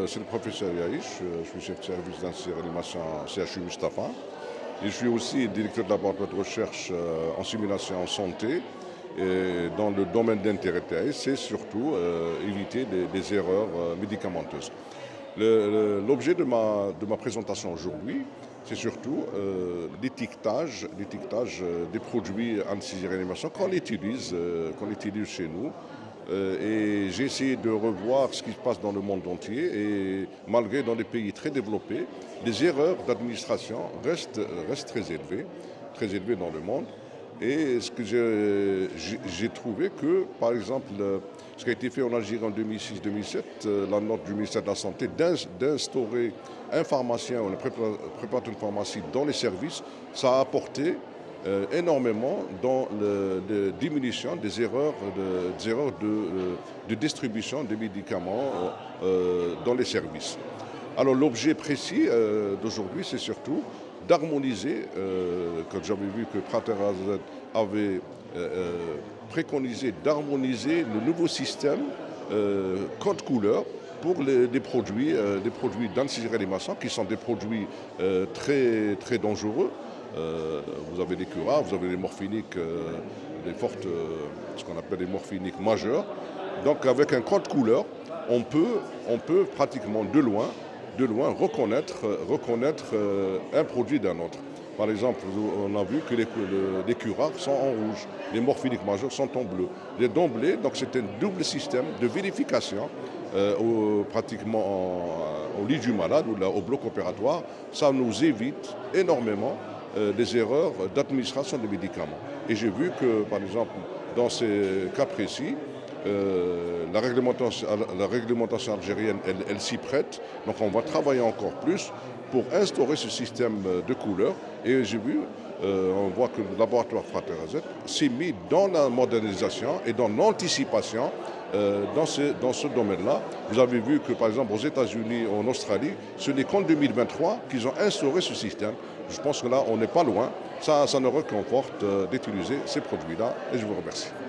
C'est le professeur Yaïch, je suis chef de service d'anesthésie-réanimation CHU Mustapha. Et je suis aussi directeur de laboratoire de recherche en simulation en santé. Et dans le domaine d'intérêt TAI, c'est surtout éviter des erreurs médicamenteuses. L'objet de ma présentation aujourd'hui, c'est surtout l'étiquetage des produits anesthésie-réanimation qu'on utilise chez nous. Et j'ai essayé de revoir ce qui se passe dans le monde entier et malgré dans des pays très développés, les erreurs d'administration restent très élevées dans le monde. Et ce que j'ai trouvé que, par exemple, ce qui a été fait en Algérie en 2006-2007, la note du ministère de la Santé d'instaurer un pharmacien ou un préparateur de pharmacie dans les services, ça a apporté énormément dans la diminution des erreurs de distribution des médicaments dans les services. Alors l'objet précis d'aujourd'hui, c'est surtout d'harmoniser, quand j'avais vu que Prater avait préconisé d'harmoniser le nouveau système code couleur pour des produits d'anesthésie-réanimation qui sont des produits très, très dangereux. Vous avez des curares, vous avez des morphiniques, ce qu'on appelle des morphiniques majeurs. Donc avec un code couleur, on peut pratiquement de loin reconnaître un produit d'un autre. Par exemple, on a vu que les curares sont en rouge, les morphiniques majeurs sont en bleu. Les d'emblée, donc c'est un double système de vérification pratiquement au lit du malade ou au bloc opératoire. Ça nous évite énormément des erreurs d'administration des médicaments. Et j'ai vu que, par exemple, dans ces cas précis, la réglementation algérienne, elle s'y prête. Donc on va travailler encore plus pour instaurer ce système de couleurs. Et j'ai vu, on voit que le laboratoire Prater s'est mis dans la modernisation et dans l'anticipation dans ce domaine-là. Vous avez vu que, par exemple, aux États-Unis, en Australie, ce n'est qu'en 2023 qu'ils ont instauré ce système. Je pense que là, on n'est pas loin. Ça nous réconforte d'utiliser ces produits-là et je vous remercie.